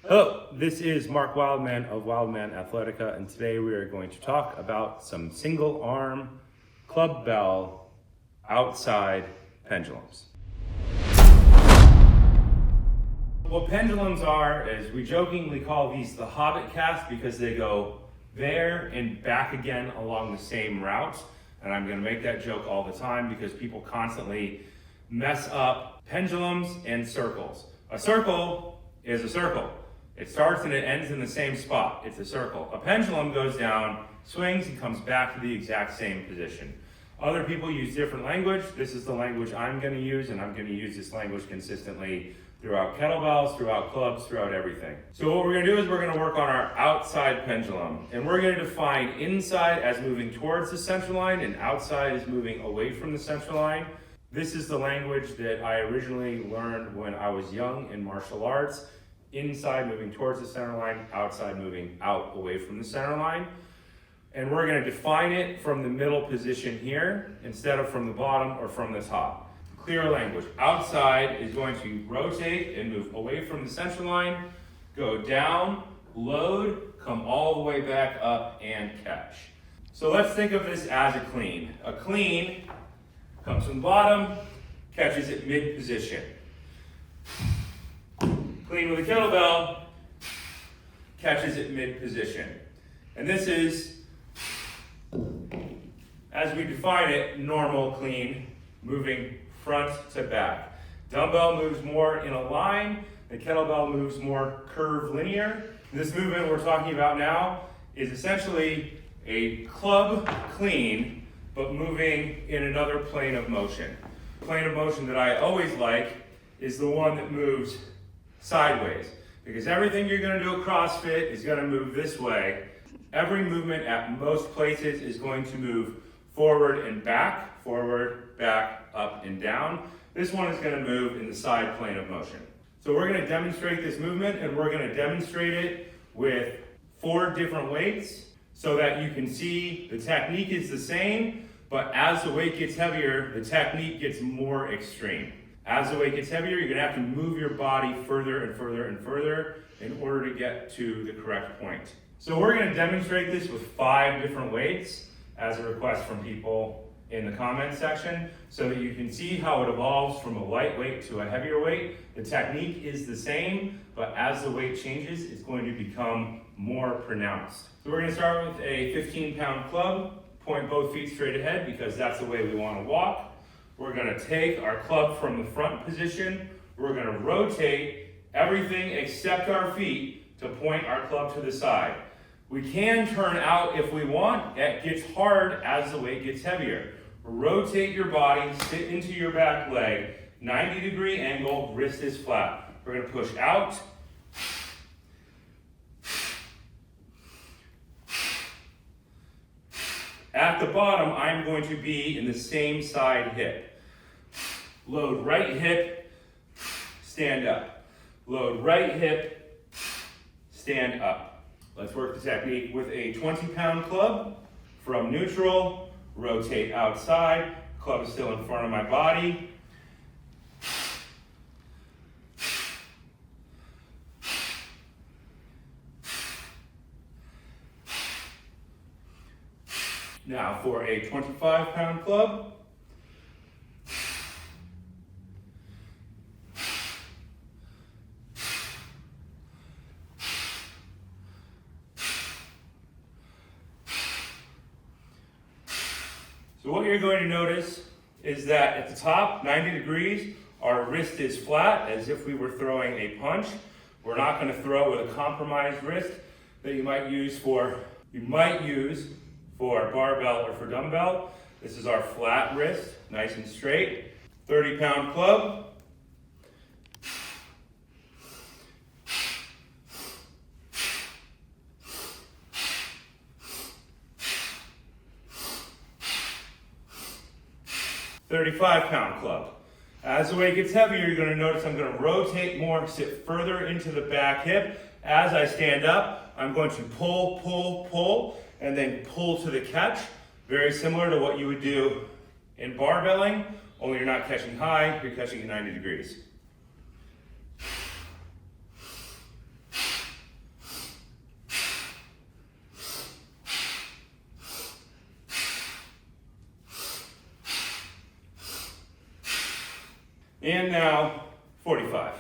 Hello, this is Mark Wildman of Wildman Athletica, and today we are going to talk about some single arm club bell outside pendulums. What pendulums are is we jokingly call these the Hobbit cast because they go there and back again along the same route. And I'm going to make that joke all the time because people constantly mess up pendulums and circles. A circle is a circle. It starts and it ends in the same spot. It's a circle. A pendulum goes down, swings, and comes back to the exact same position. Other people use different language. This is the language I'm going to use, and I'm going to use this language consistently throughout kettlebells, throughout clubs, throughout everything. So what we're going to do is we're going to work on our outside pendulum, and we're going to define inside as moving towards the center line and outside as moving away from the center line. This is the language that I originally learned when I was young in martial arts. Inside moving towards the center line, outside moving out away from the center line. And we're going to define it from the middle position here instead of from the bottom or from the top. Clear language. Outside is going to rotate and move away from the center line, go down, load, come all the way back up and catch. So let's think of this as a clean. A clean comes from the bottom, catches at mid position. Clean with a kettlebell, catches at mid position. And this is, as we define it, normal clean, moving front to back. Dumbbell moves more in a line, the kettlebell moves more curvilinear. This movement we're talking about now is essentially a club clean, but moving in another plane of motion. The plane of motion that I always like is the one that moves sideways, because everything you're going to do at CrossFit is going to move this way. Every movement at most places is going to move forward and back, forward, back, up, and down. This one is going to move in the side plane of motion. So we're going to demonstrate this movement, and we're going to demonstrate it with 4 different weights so that you can see the technique is the same, but as the weight gets heavier, the technique gets more extreme. As the weight gets heavier, you're going to have to move your body further and further and further in order to get to the correct point. So we're going to demonstrate this with 5 different weights as a request from people in the comment section so that you can see how it evolves from a lightweight to a heavier weight. The technique is the same, but as the weight changes, it's going to become more pronounced. So we're going to start with a 15-pound club, point both feet straight ahead because that's the way we want to walk. We're going to take our club from the front position. We're going to rotate everything except our feet to point our club to the side. We can turn out if we want. It gets hard as the weight gets heavier. Rotate your body, sit into your back leg, 90-degree angle, wrist is flat. We're going to push out. At the bottom, I'm going to be in the same side hip. Load right hip, stand up. Load right hip, stand up. Let's work the technique with a 20-pound club. From neutral, rotate outside. Club is still in front of my body. Now for a 25-pound club. So what you're going to notice is that at the top, 90 degrees, our wrist is flat as if we were throwing a punch. We're not going to throw with a compromised wrist that you might use for barbell or for dumbbell. This is our flat wrist, nice and straight. 30-pound club. $35-pound club. As the weight gets heavier, you're going to notice I'm going to rotate more, sit further into the back hip. As I stand up, I'm going to pull, pull, pull, and then pull to the catch. Very similar to what you would do in barbelling, only you're not catching high, you're catching at 90 degrees. And now 45.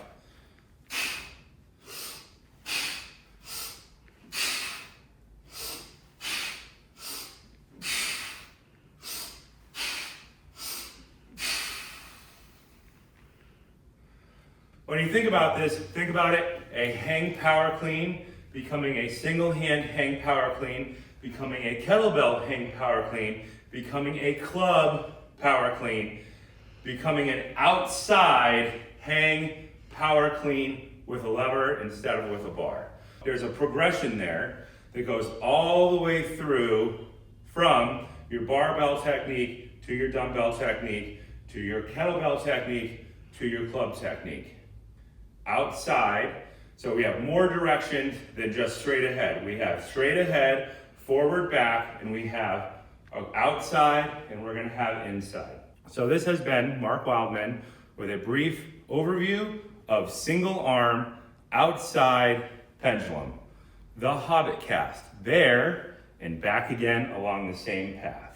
When you think about this, think about it, a hang power clean, becoming a single hand hang power clean, becoming a kettlebell hang power clean, becoming a club power clean, becoming an outside hang power clean with a lever instead of with a bar. There's a progression there that goes all the way through from your barbell technique to your dumbbell technique to your kettlebell technique to your club technique. Outside, so we have more direction than just straight ahead. We have straight ahead, forward, back, and we have outside, and we're gonna have inside. So this has been Mark Wildman with a brief overview of single arm outside pendulum. The Hobbit cast, there and back again along the same path.